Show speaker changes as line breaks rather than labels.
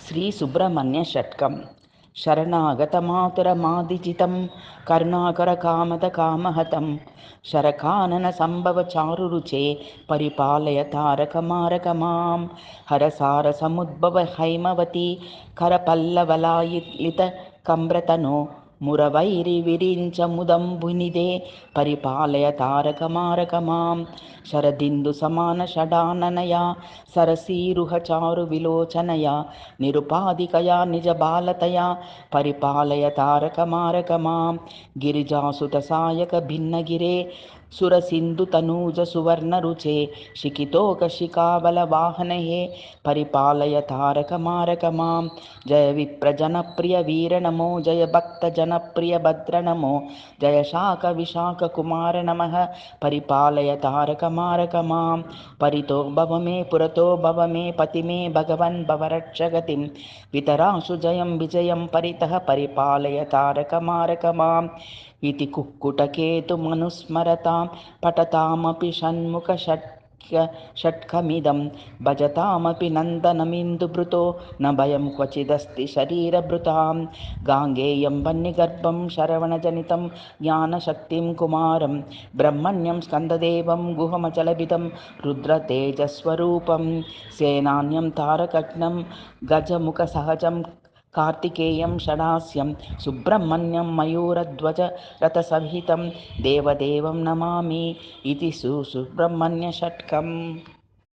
శ్రీ సుబ్రహ్మణ్య షట్కం. శరణాగతమాతురమాదిజితం కరుణాకర కామద కామహతం శరకానన సంభవ చారురుచే పరిపాలయ తారకమారక మాం. హరసార సముద్భవ హైమవతి కరపల్లవలాయిత కమ్రతనో మురవైరి విరించ ముదంబునిదే పరిపాలయ తారకమారక మాం. శరదిందు సమాన షడాననయా సరసీరుహ చారు విలోచనయా నిరుపాధికయా నిజ బాలతయా పరిపాలయ తారకమారక మాం. గిరిజాసుత సాయక భిన్నగిరే సురసింధు తనూజ సువర్ణ రుచే శిఖితోక శిఖాబల వాహనహే పరిపాలయ తారకమారక మాం. జయ విప్ర జనప్రియ వీర నమో జయ భక్త జనప్రియ భద్ర నమో జయ శాఖ విశాఖ కుమార నమః పరిపాలయ తారకమారక మాం. పరితో భవ మే పురతో భవ మే పతి మే భగవన్ భవరక్షగతిం వితరాశు జయం విజయం పరితః పరిపాలయ తారకమారక మాం. ఇతి కుక్కుటకేతుమనుస్మరతాం పఠతామపి షణ్ముఖ షట్కమిదం భజతామపి నందనమిందుభృతో న భయం క్వచిదస్తి శరీరభృతాం. గాంగేయం వన్నిగర్భం శరవణజనితం జ్ఞానశక్తిం కుమారం బ్రహ్మణ్యం స్కందదేవం గుహమచలభితం రుద్రతేజస్వరూపం సేనాన్యం తారకఘ్నం గజముఖ సహజం కార్తికేయం షడాస్యం సుబ్రహ్మణ్యం మయూరధ్వజ రథసహితం దేవదేవం నమామి. ఇది సుబ్రహ్మణ్య షట్కం.